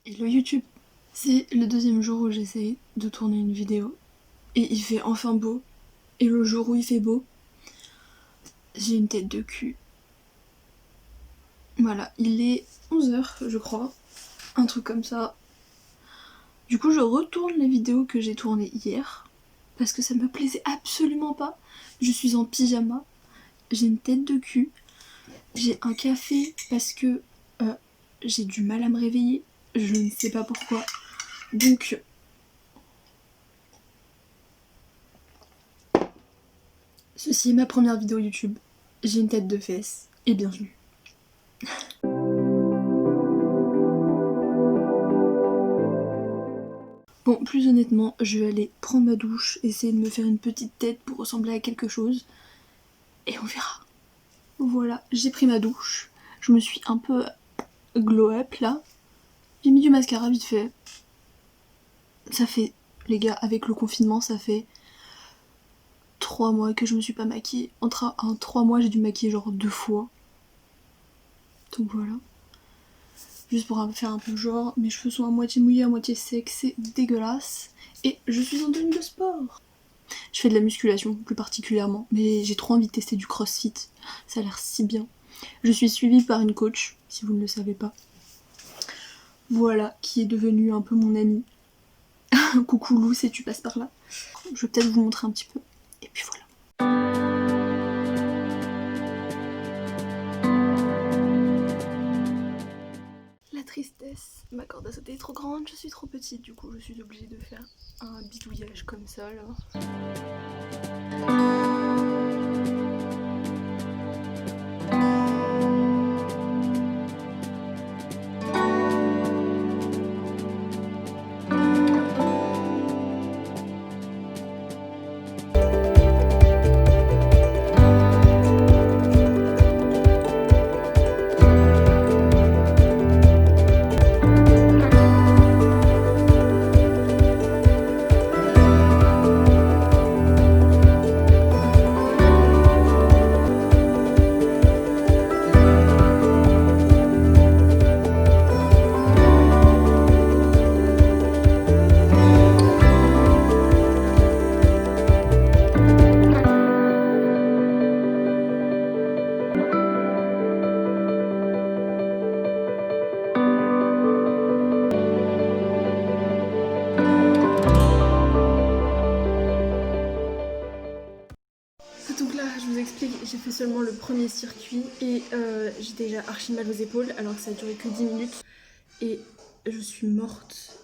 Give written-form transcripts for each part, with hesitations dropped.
Hello YouTube, c'est le deuxième jour où j'essaye de tourner une vidéo et il fait enfin beau. Et le jour où il fait beau, j'ai une tête de cul. Voilà, il est 11h je crois, un truc comme ça. Du coup je retourne les vidéos que j'ai tournées hier parce que ça me plaisait absolument pas. Je suis en pyjama, j'ai une tête de cul, j'ai un café parce que j'ai du mal à me réveiller, je ne sais pas pourquoi. Donc ceci est ma première vidéo YouTube. J'ai une tête de fesse et bienvenue. Bon, plus honnêtement, je vais aller prendre ma douche, essayer de me faire une petite tête pour ressembler à quelque chose. Et on verra. Voilà, j'ai pris ma douche. Je me suis un peu glow up là. J'ai mis du mascara vite fait. Ça fait, les gars, avec le confinement, ça fait 3 mois que je me suis pas maquillée. En 3 mois, j'ai dû me maquiller genre 2 fois. Donc voilà. Juste pour faire un peu genre, mes cheveux sont à moitié mouillés, à moitié secs, c'est dégueulasse. Et je suis en tenue de sport. Je fais de la musculation plus particulièrement, mais j'ai trop envie de tester du crossfit. Ça a l'air si bien. Je suis suivie par une coach, si vous ne le savez pas. Voilà, qui est devenue un peu mon amie. Coucou Lou, si tu passes par là. Je vais peut-être vous montrer un petit peu. Et puis voilà. La tristesse, ma corde à sauter est trop grande, je suis trop petite, du coup je suis obligée de faire un bidouillage comme ça là. Donc là, je vous explique, j'ai fait seulement le premier circuit et j'ai déjà archi mal aux épaules alors que ça a duré que 10 minutes et je suis morte.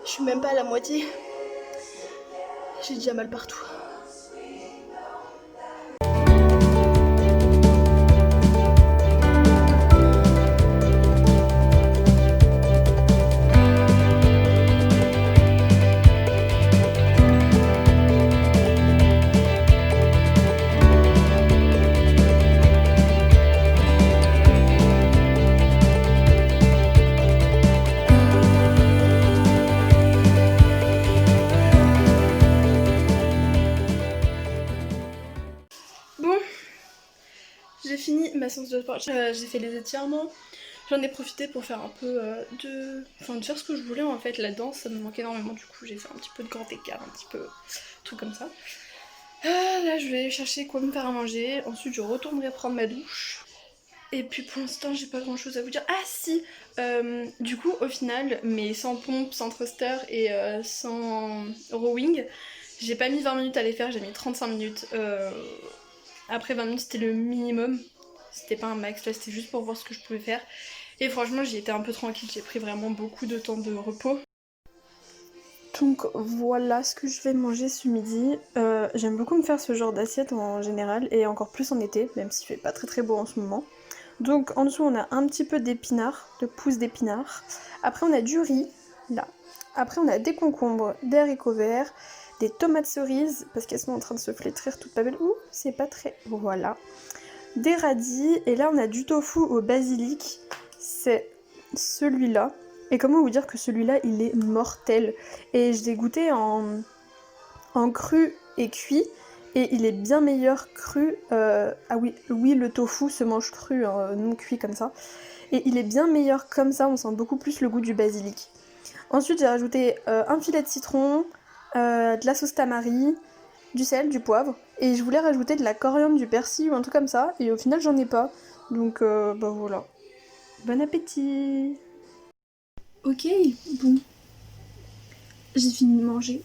Je suis même pas à la moitié. J'ai déjà mal partout. séance de sport. J'ai fait les étirements. J'en ai profité pour faire un peu de faire ce que je voulais en fait. La danse, ça me manquait énormément. Du coup, j'ai fait un petit peu de grand écart, un petit peu tout comme ça. Là, je vais chercher quoi me faire à manger. Ensuite, je retournerai prendre ma douche. Et puis pour l'instant, j'ai pas grand chose à vous dire. Ah si du coup, au final, mais sans pompe, sans thruster et sans rowing, j'ai pas mis 20 minutes à les faire, j'ai mis 35 minutes. Après 20 minutes, c'était le minimum. C'était pas un max, là, c'était juste pour voir ce que je pouvais faire. Et franchement, j'y étais un peu tranquille, j'ai pris vraiment beaucoup de temps de repos. Donc voilà ce que je vais manger ce midi. J'aime beaucoup me faire ce genre d'assiette en général, et encore plus en été, même s'il fait pas très très beau en ce moment. Donc en dessous on a un petit peu d'épinards, de pousses d'épinards. Après on a du riz, là. Après on a des concombres, des haricots verts, des tomates cerises, parce qu'elles sont en train de se flétrir toutes pas belles. Ouh, c'est pas très... Voilà. Des radis, et là on a du tofu au basilic. C'est celui-là. Et comment vous dire que celui-là il est mortel. Et je l'ai goûté en cru et cuit. Et il est bien meilleur cru. Ah oui, le tofu se mange cru, hein, non cuit comme ça. Et il est bien meilleur comme ça, on sent beaucoup plus le goût du basilic. Ensuite, j'ai rajouté un filet de citron, de la sauce tamari, du sel, du poivre. Et je voulais rajouter de la coriandre, du persil ou un truc comme ça. Et au final, j'en ai pas. Donc, bah voilà. Bon appétit! Ok, bon. J'ai fini de manger.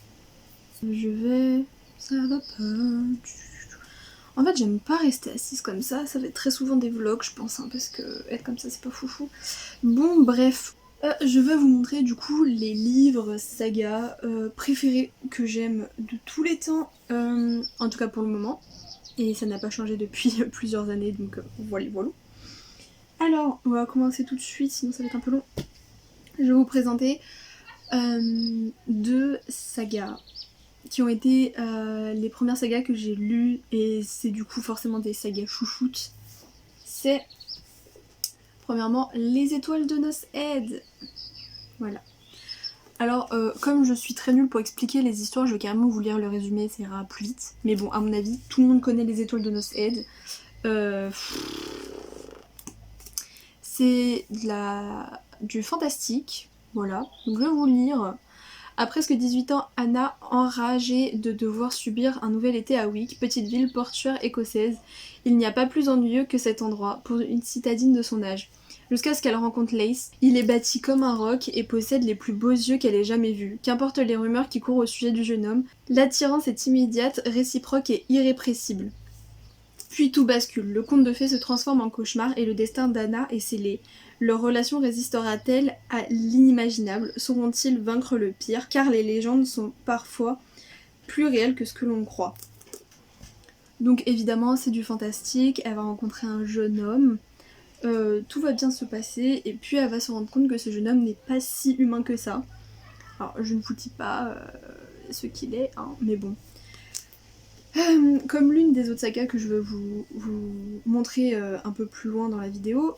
Je vais... Ça va pas... En fait, j'aime pas rester assise comme ça va être très souvent des vlogs, je pense, hein, parce que être comme ça, c'est pas foufou. Bon, bref, je vais vous montrer du coup les livres, sagas préférés que j'aime de tous les temps, en tout cas pour le moment. Et ça n'a pas changé depuis plusieurs années, donc voilà, voilà. Alors, on va commencer tout de suite, sinon ça va être un peu long. Je vais vous présenter deux sagas qui ont été les premières sagas que j'ai lues, et c'est du coup forcément des sagas chouchoutes. C'est premièrement Les Étoiles de Nos Head. Voilà. Alors comme je suis très nulle pour expliquer les histoires, je vais carrément vous lire le résumé, ça ira plus vite. Mais bon, à mon avis, tout le monde connaît Les Étoiles de Nos Head. C'est du fantastique, voilà. Donc je vais vous le lire. À presque 18 ans, Anna, enragée de devoir subir un nouvel été à Wick, petite ville portuaire écossaise, il n'y a pas plus ennuyeux que cet endroit pour une citadine de son âge. Jusqu'à ce qu'elle rencontre Lace, il est bâti comme un roc et possède les plus beaux yeux qu'elle ait jamais vus. Qu'importe les rumeurs qui courent au sujet du jeune homme, l'attirance est immédiate, réciproque et irrépressible. Puis tout bascule, le conte de fées se transforme en cauchemar et le destin d'Anna est scellé. Leur relation résistera-t-elle à l'inimaginable? Sauront-ils vaincre le pire? Car les légendes sont parfois plus réelles que ce que l'on croit. Donc évidemment c'est du fantastique, elle va rencontrer un jeune homme, tout va bien se passer et puis elle va se rendre compte que ce jeune homme n'est pas si humain que ça. Alors je ne vous dis pas ce qu'il est, hein, mais bon. Comme l'une des autres sagas que je vais vous montrer un peu plus loin dans la vidéo,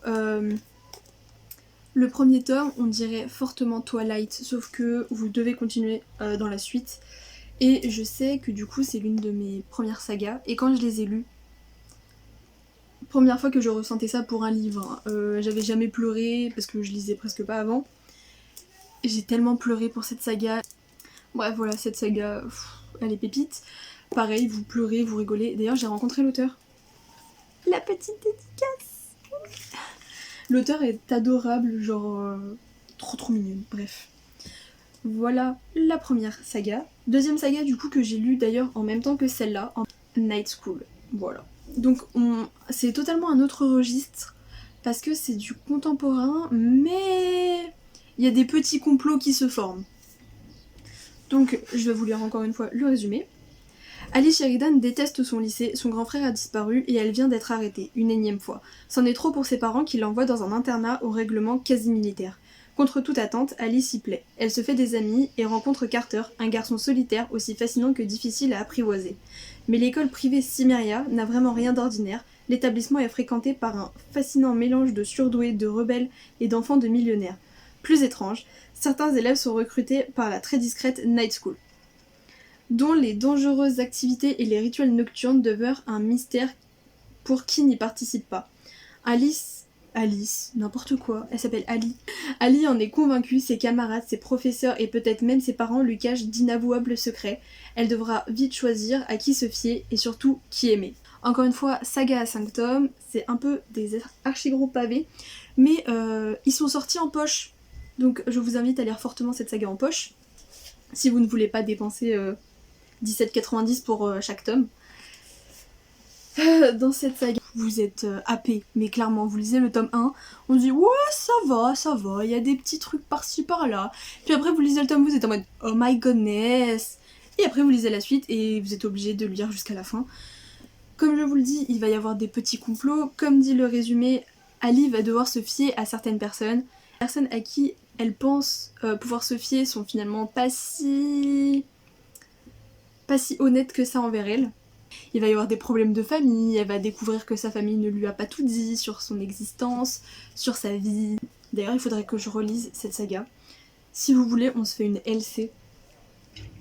le premier tome, on dirait fortement Twilight, sauf que vous devez continuer dans la suite. Et je sais que du coup c'est l'une de mes premières sagas, et quand je les ai lues, première fois que je ressentais ça pour un livre, hein, j'avais jamais pleuré parce que je lisais presque pas avant. J'ai tellement pleuré pour cette saga. Bref voilà, cette saga, elle est pépite. Pareil, vous pleurez, vous rigolez. D'ailleurs j'ai rencontré l'auteur. La petite dédicace. L'auteur est adorable, genre trop mignonne, bref. Voilà la première saga. Deuxième saga du coup que j'ai lue d'ailleurs en même temps que celle-là, en Night School. Voilà. Donc c'est totalement un autre registre parce que c'est du contemporain, mais il y a des petits complots qui se forment. Donc je vais vous lire encore une fois le résumé. Alice Sheridan déteste son lycée, son grand frère a disparu et elle vient d'être arrêtée, une énième fois. C'en est trop pour ses parents qui l'envoient dans un internat au règlement quasi militaire. Contre toute attente, Alice y plaît. Elle se fait des amis et rencontre Carter, un garçon solitaire aussi fascinant que difficile à apprivoiser. Mais l'école privée Cimmeria n'a vraiment rien d'ordinaire, l'établissement est fréquenté par un fascinant mélange de surdoués, de rebelles et d'enfants de millionnaires. Plus étrange, certains élèves sont recrutés par la très discrète Night School, dont les dangereuses activités et les rituels nocturnes demeurent un mystère pour qui n'y participe pas. Alice, n'importe quoi, elle s'appelle Ali. Ali en est convaincue, ses camarades, ses professeurs et peut-être même ses parents lui cachent d'inavouables secrets. Elle devra vite choisir à qui se fier et surtout qui aimer. Encore une fois, saga à 5 tomes, c'est un peu des archi gros pavés, mais ils sont sortis en poche. Donc je vous invite à lire fortement cette saga en poche, si vous ne voulez pas dépenser 17,90 pour chaque tome. Dans cette saga, vous êtes happé, mais clairement, vous lisez le tome 1, on dit ouais, ça va, il y a des petits trucs par-ci par-là. Puis après, vous lisez le tome, vous êtes en mode oh my goodness. Et après, vous lisez la suite et vous êtes obligé de le lire jusqu'à la fin. Comme je vous le dis, il va y avoir des petits complots. Comme dit le résumé, Ali va devoir se fier à certaines personnes. Les personnes à qui elle pense pouvoir se fier sont finalement pas si honnêtes que ça envers elle. Il va y avoir des problèmes de famille, elle va découvrir que sa famille ne lui a pas tout dit sur son existence, sur sa vie. D'ailleurs, il faudrait que je relise cette saga. Si vous voulez, on se fait une LC,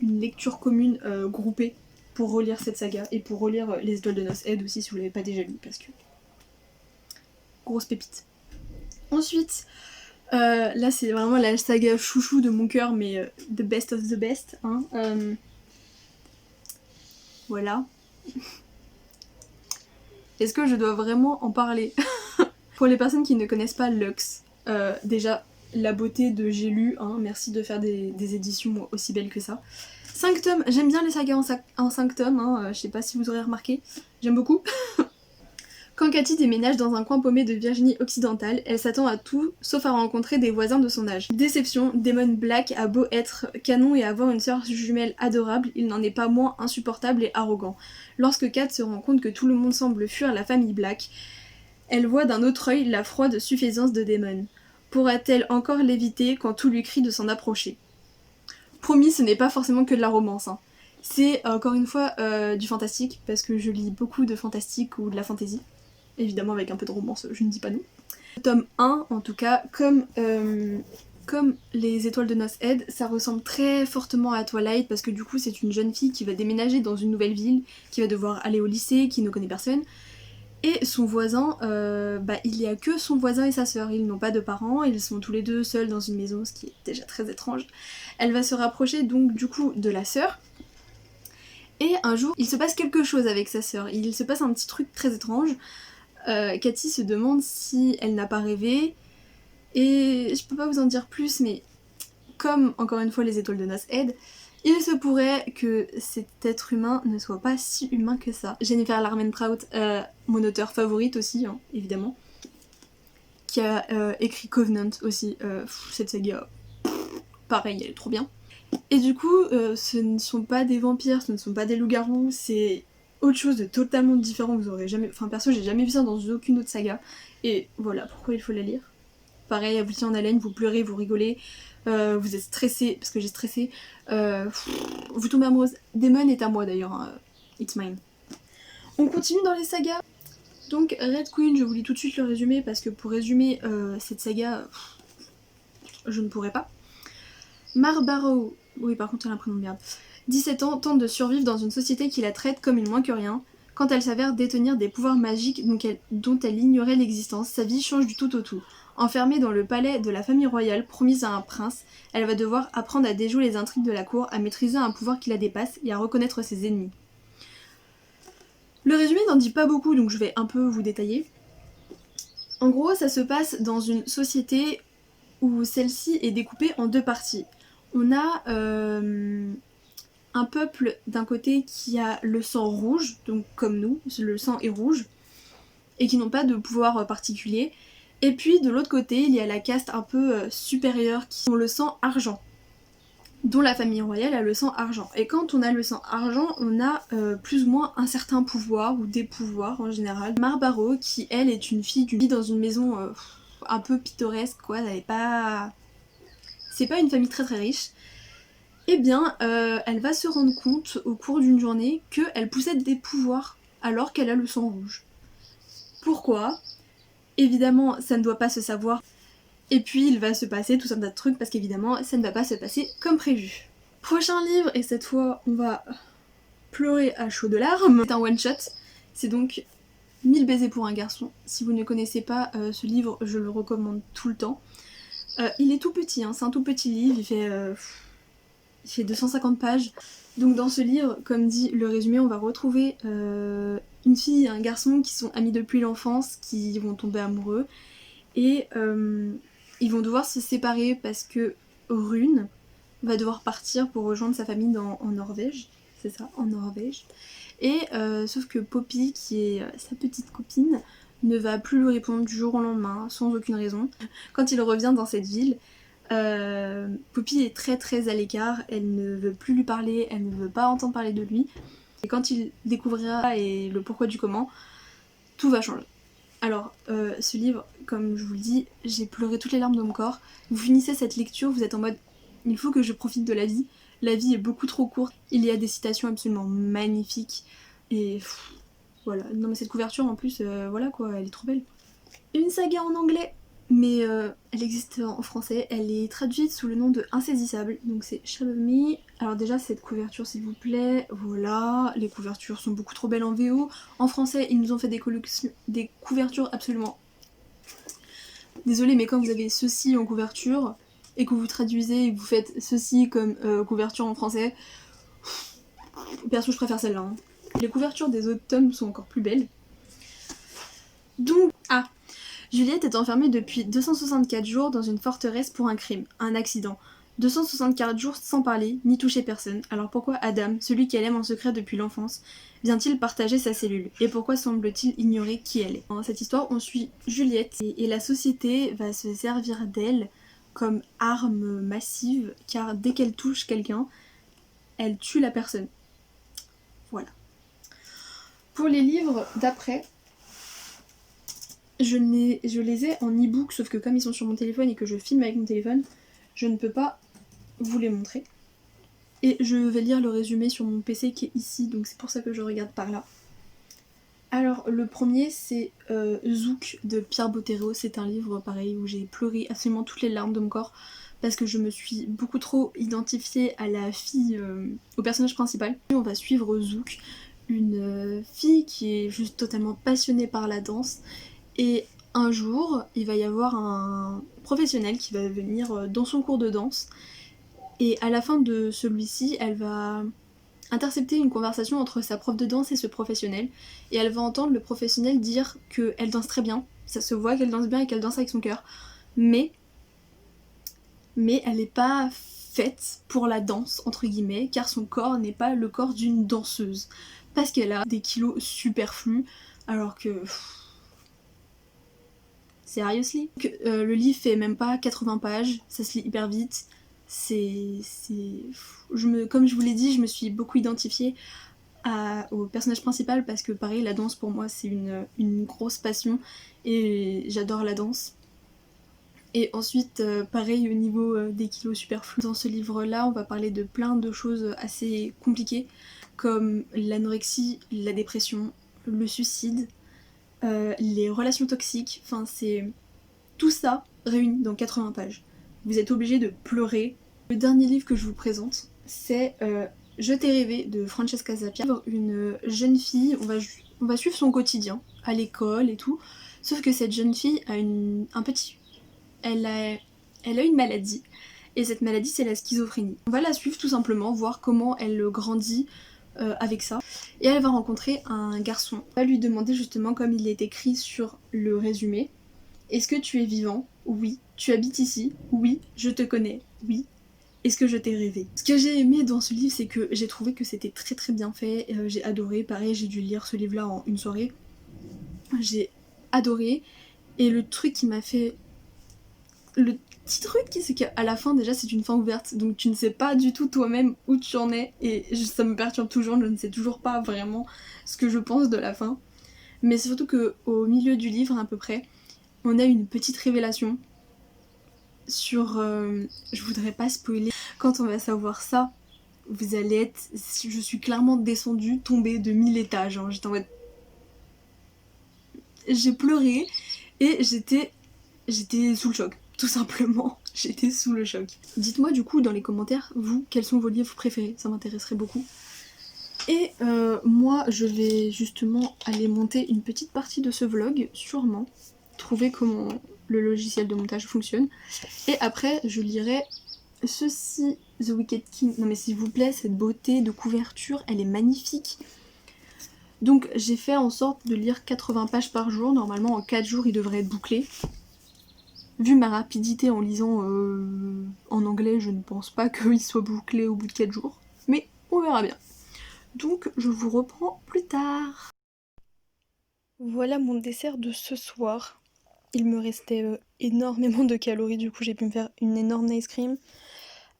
une lecture commune groupée pour relire cette saga et pour relire Les Étoiles de Noces Aide aussi si vous l'avez pas déjà lu parce que grosse pépite. Ensuite, là c'est vraiment la saga chouchou de mon cœur, mais the best of the best. Hein. Voilà. Est-ce que je dois vraiment en parler? Pour les personnes qui ne connaissent pas Lux, déjà la beauté de J'ai lu, hein, merci de faire des éditions aussi belles que ça. 5 tomes, j'aime bien les sagas en 5 tomes, hein, je sais pas si vous aurez remarqué, j'aime beaucoup. Quand Cathy déménage dans un coin paumé de Virginie occidentale, elle s'attend à tout sauf à rencontrer des voisins de son âge. Déception, Damon Black a beau être canon et avoir une sœur jumelle adorable, il n'en est pas moins insupportable et arrogant. Lorsque Kat se rend compte que tout le monde semble fuir la famille Black, elle voit d'un autre œil la froide suffisance de Damon. Pourra-t-elle encore l'éviter quand tout lui crie de s'en approcher? Promis, ce n'est pas forcément que de la romance. Hein. C'est encore une fois du fantastique, parce que je lis beaucoup de fantastique ou de la fantasy. Évidemment avec un peu de romance, je ne dis pas non. Tome 1, en tout cas, comme Les Étoiles de Noces Aide, ça ressemble très fortement à Twilight, parce que du coup c'est une jeune fille qui va déménager dans une nouvelle ville, qui va devoir aller au lycée, qui ne connaît personne. Et son voisin, il n'y a que son voisin et sa sœur, ils n'ont pas de parents, ils sont tous les deux seuls dans une maison, ce qui est déjà très étrange. Elle va se rapprocher donc du coup de la sœur, et un jour il se passe quelque chose avec sa sœur, il se passe un petit truc très étrange. Cathy se demande si elle n'a pas rêvé, et je peux pas vous en dire plus, mais comme encore une fois Les Étoiles de Noces Aide, il se pourrait que cet être humain ne soit pas si humain que ça. Jennifer Larmentrout, mon auteure favorite aussi, hein, évidemment, qui a écrit Covenant aussi, cette saga, pareil, elle est trop bien. Et du coup, ce ne sont pas des vampires, ce ne sont pas des loups-garous, c'est autre chose de totalement différent, vous aurez jamais... Enfin perso, j'ai jamais vu ça dans aucune autre saga, et voilà pourquoi il faut la lire. Pareil, elle vous tient en haleine, vous pleurez, vous rigolez, vous êtes stressé, parce que j'ai stressé, vous tombez amoureuse. Damon est à moi d'ailleurs, hein, it's mine. On continue dans les sagas. Donc Red Queen, je vous lis tout de suite le résumé, parce que pour résumer cette saga, je ne pourrais pas. Mar Barrow, oui par contre elle a un prénom de merde, 17 ans, tente de survivre dans une société qui la traite comme une moins que rien. Quand elle s'avère détenir des pouvoirs magiques dont elle ignorait l'existence, sa vie change du tout au tout. Enfermée dans le palais de la famille royale, promise à un prince, elle va devoir apprendre à déjouer les intrigues de la cour, à maîtriser un pouvoir qui la dépasse et à reconnaître ses ennemis. Le résumé n'en dit pas beaucoup, donc je vais un peu vous détailler. En gros, ça se passe dans une société où celle-ci est découpée en deux parties. On a un peuple d'un côté qui a le sang rouge, donc comme nous, le sang est rouge, et qui n'ont pas de pouvoir particulier. Et puis de l'autre côté, il y a la caste un peu supérieure qui ont le sang argent, dont la famille royale a le sang argent. Et quand on a le sang argent, on a plus ou moins un certain pouvoir, ou des pouvoirs en général. Mar Barrow, qui elle est une fille dans une maison un peu pittoresque, quoi, elle est pas... C'est pas une famille très très riche. Eh bien, elle va se rendre compte au cours d'une journée qu'elle possède des pouvoirs alors qu'elle a le sang rouge. Pourquoi ? Évidemment, ça ne doit pas se savoir. Et puis, il va se passer tout un tas de trucs parce qu'évidemment, ça ne va pas se passer comme prévu. Prochain livre, et cette fois, on va pleurer à chaudes larmes. C'est un one-shot. C'est donc 1000 baisers pour un garçon. Si vous ne connaissez pas ce livre, je le recommande tout le temps. Il est tout petit, hein, c'est un tout petit livre, il fait 250 pages. Donc dans ce livre, comme dit le résumé, on va retrouver une fille et un garçon qui sont amis depuis l'enfance, qui vont tomber amoureux. Et ils vont devoir se séparer parce que Rune va devoir partir pour rejoindre sa famille en Norvège. C'est ça, en Norvège. Et sauf que Poppy, qui est sa petite copine, ne va plus lui répondre du jour au lendemain, sans aucune raison. Quand il revient dans cette ville, Poppy est très très à l'écart, elle ne veut plus lui parler, elle ne veut pas entendre parler de lui. Et quand il découvrira et le pourquoi du comment, tout va changer. Alors, ce livre, comme je vous le dis, j'ai pleuré toutes les larmes de mon corps. Vous finissez cette lecture, vous êtes en mode « il faut que je profite de la vie ». La vie est beaucoup trop courte, il y a des citations absolument magnifiques. Et voilà, non mais cette couverture en plus, voilà quoi, elle est trop belle. Une saga en anglais, mais elle existe en français, elle est traduite sous le nom de Insaisissable, donc c'est Shadow of Me. Alors déjà cette couverture s'il vous plaît, voilà, les couvertures sont beaucoup trop belles en VO. En français ils nous ont fait des couvertures absolument... Désolée mais quand vous avez ceci en couverture et que vous traduisez et que vous faites ceci comme couverture en français, perso je préfère celle-là. Hein. Les couvertures des autres tomes sont encore plus belles. Donc, Juliette est enfermée depuis 264 jours dans une forteresse pour un crime, un accident. 264 jours sans parler, ni toucher personne. Alors pourquoi Adam, celui qu'elle aime en secret depuis l'enfance, vient-il partager sa cellule? Et pourquoi semble-t-il ignorer qui elle est? Dans cette histoire, on suit Juliette et la société va se servir d'elle comme arme massive, car dès qu'elle touche quelqu'un, elle tue la personne. Voilà. Pour les livres d'après, je les ai en e-book, sauf que comme ils sont sur mon téléphone et que je filme avec mon téléphone, je ne peux pas vous les montrer. Et je vais lire le résumé sur mon PC qui est ici, donc c'est pour ça que je regarde par là. Alors le premier c'est Zouk de Pierre Bottero, c'est un livre pareil où j'ai pleuré absolument toutes les larmes de mon corps parce que je me suis beaucoup trop identifiée à la fille, au personnage principal. On va suivre Zouk, une fille qui est juste totalement passionnée par la danse. Et un jour, il va y avoir un professionnel qui va venir dans son cours de danse. Et à la fin de celui-ci, elle va intercepter une conversation entre sa prof de danse et ce professionnel. Et elle va entendre le professionnel dire qu'elle danse très bien. Ça se voit qu'elle danse bien et qu'elle danse avec son cœur. Mais elle n'est pas faite pour la danse, entre guillemets, car son corps n'est pas le corps d'une danseuse. Parce qu'elle a des kilos superflus, alors que... Seriously? Le livre fait même pas 80 pages, ça se lit hyper vite. Comme je vous l'ai dit, je me suis beaucoup identifiée au personnage principal parce que pareil, la danse pour moi c'est une grosse passion et j'adore la danse. Et ensuite, pareil au niveau des kilos superflus. Dans ce livre-là, on va parler de plein de choses assez compliquées comme l'anorexie, la dépression, le suicide, les relations toxiques, enfin c'est tout ça réuni dans 80 pages. Vous êtes obligé de pleurer. Le dernier livre que je vous présente, c'est Je t'ai rêvé de Francesca Zappia. Une jeune fille, on va suivre son quotidien à l'école et tout, sauf que cette jeune fille a elle a une maladie, et cette maladie c'est la schizophrénie. On va la suivre tout simplement, voir comment elle grandit avec ça. Et elle va rencontrer un garçon. On va lui demander justement, comme il est écrit sur le résumé, est-ce que tu es vivant? Oui. Tu habites ici? Oui. Je te connais? Oui. Est-ce que je t'ai rêvé? Ce que j'ai aimé dans ce livre, c'est que j'ai trouvé que c'était très très bien fait. J'ai adoré. Pareil, j'ai dû lire ce livre-là en une soirée. J'ai adoré. Et le truc qui m'a fait... Le petit truc, c'est qu'à la fin, déjà, c'est une fin ouverte. Donc tu ne sais pas du tout toi-même où tu en es. Et ça me perturbe toujours. Je ne sais toujours pas vraiment ce que je pense de la fin. Mais c'est surtout qu'au milieu du livre, à peu près, on a une petite révélation sur... je voudrais pas spoiler. Quand on va savoir ça, vous allez être... Je suis clairement descendue, tombée de 1000 étages. Hein. J'étais en mode... J'ai pleuré et j'étais sous le choc. Tout simplement, j'étais sous le choc. Dites-moi du coup dans les commentaires, vous, quels sont vos livres préférés? Ça m'intéresserait beaucoup. Et moi je vais justement aller monter une petite partie de ce vlog, sûrement, trouver comment le logiciel de montage fonctionne. Et après je lirai ceci, The Wicked King. Non mais s'il vous plaît, cette beauté de couverture, elle est magnifique. Donc j'ai fait en sorte de lire 80 pages par jour, normalement en 4 jours il devrait être bouclé. Vu ma rapidité en lisant en anglais, je ne pense pas qu'il soit bouclé au bout de 4 jours, mais on verra bien. Donc je vous reprends plus tard. Voilà mon dessert de ce soir. Il me restait énormément de calories, du coup j'ai pu me faire une énorme ice cream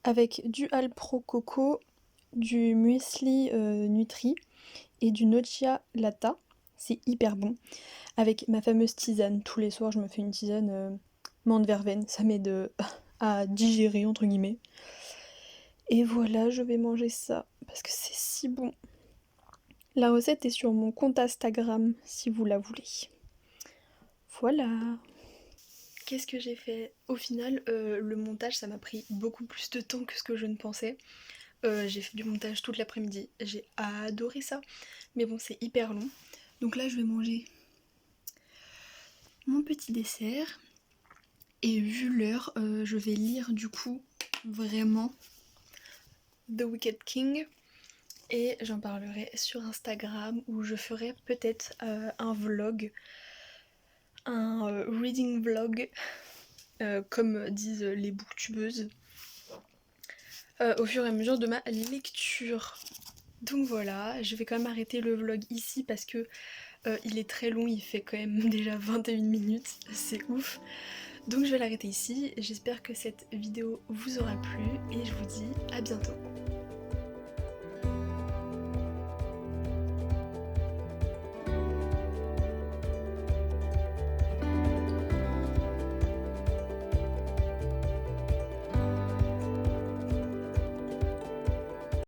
avec du Alpro Coco, du muesli Nutri et du Noccia Latta. C'est hyper bon. Avec ma fameuse tisane. Tous les soirs je me fais une tisane menthe verveine. Ça m'aide à digérer entre guillemets. Et voilà, je vais manger ça parce que c'est si bon. La recette est sur mon compte Instagram si vous la voulez. Voilà. Qu'est-ce que j'ai fait? Au final, le montage ça m'a pris beaucoup plus de temps que ce que je ne pensais. J'ai fait du montage toute l'après-midi, j'ai adoré ça. Mais bon, c'est hyper long. Donc là, je vais manger mon petit dessert. Et vu l'heure, je vais lire du coup vraiment The Wicked King. Et j'en parlerai sur Instagram où je ferai peut-être un vlog, un reading vlog, comme disent les booktubeuses, au fur et à mesure de ma lecture. Donc voilà, je vais quand même arrêter le vlog ici parce que il est très long, il fait quand même déjà 21 minutes, c'est ouf. Donc je vais l'arrêter ici, j'espère que cette vidéo vous aura plu et je vous dis à bientôt.